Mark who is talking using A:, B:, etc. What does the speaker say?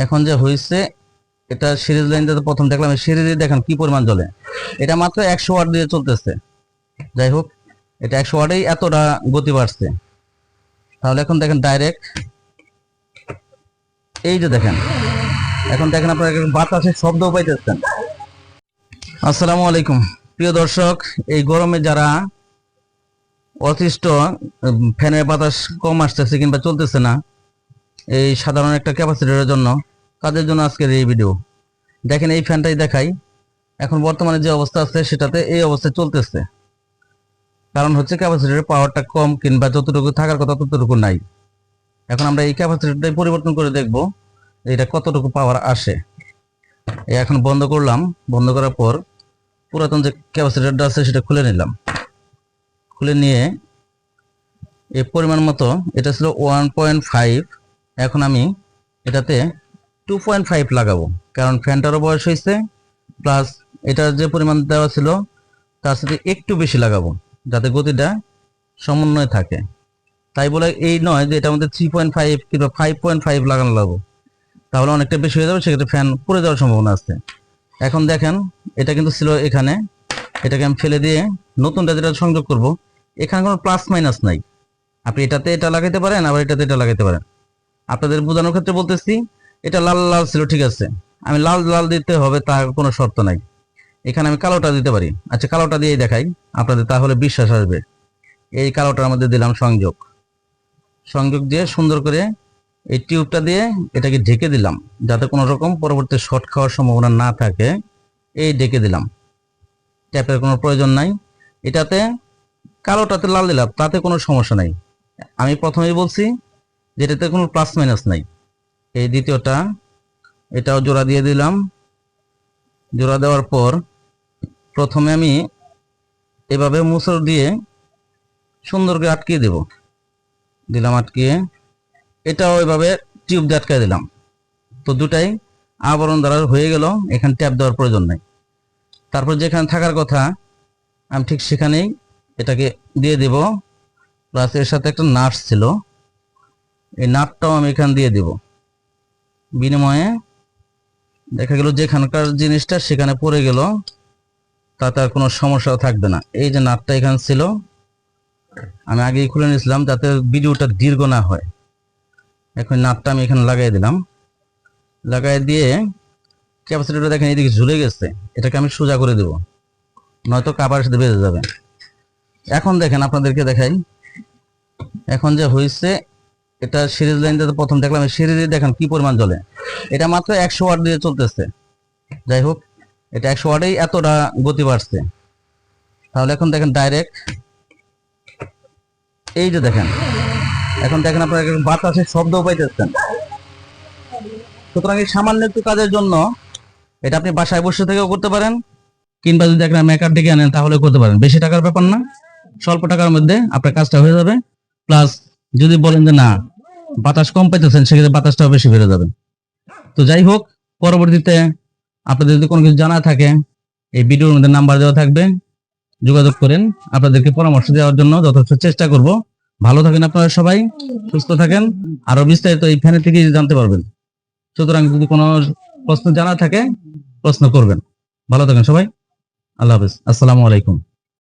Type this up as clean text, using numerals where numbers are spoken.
A: এখন যে হয়েছে, এটা সিরিজ লাইনটা তো প্রথম দেখলাম, সিরিজে দেখেন কি পরিমাণ জ্বলে। এটা মাত্র 100 ওয়াট দিয়ে চলতেছে। যাই হোক, এটা 100 ওয়াটেই এতটা গতি বাড়ছে। তাহলে এখন দেখেন ডাইরেক্ট, এই যে দেখেন, এখন দেখেন আপনারা বাতাসের শব্দ পাইতেছেন। আসসালামু আলাইকুম প্রিয় দর্শক, এই গরমে যারা অতিষ্ঠ, ফ্যানের বাতাস কম আসতেছে কিংবা চলতেছে না এই সাধারণ একটা ক্যাপাসিটরের জন্য, তাদের জন্য আজকের এই ভিডিও। দেখেন এই ফ্যানটাই দেখাই, এখন বর্তমানে যে অবস্থা আছে সেটাতে এই অবস্থায় চলতেছে। কারণ হচ্ছে ক্যাপাসিটরের পাওয়ারটা কম কিংবা যতটুকু থাকার কথা ততটুকু নাই। এখন আমরা এই ক্যাপাসিটরটাই পরিবর্তন করে দেখব এটা কতটুকু পাওয়ার আসে। এখন বন্ধ করলাম, বন্ধ করার পর পুরাতন যে ক্যাপাসিটরটা আছে সেটা খুলে নিলাম। খুলে নিয়ে এই পরিমাণ মতো, এটা ছিল 1.5, এখন আমি এটাতে 2.5 লাগাবো, কারণ ফ্যানটারও বয়স হয়েছে, প্লাস এটার যে পরিমাণ দেওয়া ছিল তার সাথে একটু বেশি লাগাবো যাতে গতিটা সমন্বয় থাকে। তাই বলে এই নয় যে এটার মধ্যে 3.5 কিংবা 5.5 লাগানো লাগবো, তাহলে অনেকটা বেশি হয়ে যাবে, সেক্ষেত্রে ফ্যান পড়ে যাওয়ার সম্ভাবনা আছে। এখন দেখেন এটা কিন্তু ছিল এখানে, এটাকে আমি ফেলে দিয়ে নতুনটা যেটা সংযোগ করব, এখানে কোনো প্লাস মাইনাস নাই। আপনি এটাতে এটা লাগাইতে পারেন, আবার এটাতে এটা লাগাইতে পারেন। আপনাদের বোঝানোর ক্ষেত্রে বলতেছি, এটা লাল লাল ছিল, ঠিক আছে, আমি লাল লাল দিতে হবে তার কোনো শর্ত নাই। এখানে আমি কালোটা দিতে পারি। আচ্ছা, কালোটা দিয়েই দেখাই আপনাদের, তাহলে বিশ্বাস আসবে। এই কালোটার মধ্যে দিলাম সংযোগ, সংযোগ দিয়ে সুন্দর করে এই টিউবটা দিয়ে এটাকে ঢেকে দিলাম, যাতে কোনো রকম পরবর্তী শর্ট খাওয়ার সম্ভাবনা না থাকে। এই ঢেকে দিলাম, ট্যাপের কোনো প্রয়োজন নাই। এটাতে কালোটাতে লাল দিলাম, তাতে কোনো সমস্যা নাই। আমি প্রথমেই বলছি যে এটাতে কোনো প্লাস মাইনাস নাই। এই দ্বিতীয়টা, এটাও জোড়া দিয়ে দিলাম। জোড়া দেওয়ার পর প্রথমে আমি এভাবে মুসর দিয়ে সুন্দর করে আটকিয়ে দেব, দিলাম আটকিয়ে, এটাও এভাবে টিউব দিয়ে আটকে দিলাম। তো দুটাই আবরণ দ্বারা হয়ে গেল, এখানে ট্যাপ দেওয়ার প্রয়োজন নাই। তারপর যেখানে থাকার কথা আমি ঠিক সেখানেই এটাকে দিয়ে দেব, প্লাস এর সাথে একটা নাট ছিল, এই নাটটাও আমি এখানে দিয়ে দেব। বিনিময়ে দেখা গেল যেখানকার জিনিসটা সেখানে পড়ে গেল, তাতে আর কোনো সমস্যাও থাকবে না। এই যে নাটটা এখানে ছিল, আমি আগেই খুলে নিয়েছিলাম যাতে ভিডিওটা দীর্ঘ না হয়। এখন নাটটা আমি এখানে লাগাই দিলাম, লাগাই দিয়ে ক্যাপাসিটরটা দেখেন এইদিকে ঝুলে গেছে, এটাকে আমি সোজা করে দেব, নয়তো কাভারের সাথে বেঁধে যাবে। এখন দেখেন আপনাদেরকে দেখাই, এখন যে হয়েছে, এটা সিরিজ লাইনটা তো প্রথম দেখলাম, সিরিজে দেখেন কি পরিমাণ জ্বলে। এটা মাত্র 100 ওয়াট দিয়ে চলতেছে। যাই হোক, এটা 100 ওয়াটেই এতটা গতি বাড়ছে। তাহলে এখন দেখেন ডাইরেক্ট, এই যে দেখেন, এখন দেখেন আপনারা বাতাসের শব্দ পাইতেছেন। সুতরাং এই সামান্য একটু কাজের জন্য এটা আপনি বাসায় বসে থেকেও করতে পারেন, কিংবা যদি একটা মেকার ডেকে আনেন তাহলে করতে পারেন। বেশি টাকার ব্যাপার না, স্বল্প টাকার মধ্যে আপনার কাজটা হয়ে যাবে। প্লাস যদি বলেন যে না বাতাস কম পাইতেছেন, সেক্ষেত্রে বাতাসটাও বেশি বেড়ে যাবে। তো যাই হোক, পরবর্তীতে আপনাদের যদি কোনো কিছু জানা থাকে, এই ভিডিওর মধ্যে নাম্বার দেওয়া থাকবে, যোগাযোগ করেন। আপনাদেরকে পরামর্শ দেওয়ার জন্য যথেষ্ট চেষ্টা করব। ভালো থাকেন আপনারা সবাই, সুস্থ থাকেন। আরো বিস্তারিত এই ফ্যানের থেকে জানতে পারবেন। সুতরাং যদি কোনো প্রশ্ন জানা থাকে প্রশ্ন করবেন। ভালো থাকেন সবাই, আল্লাহ হাফেজ, আসসালামু আলাইকুম।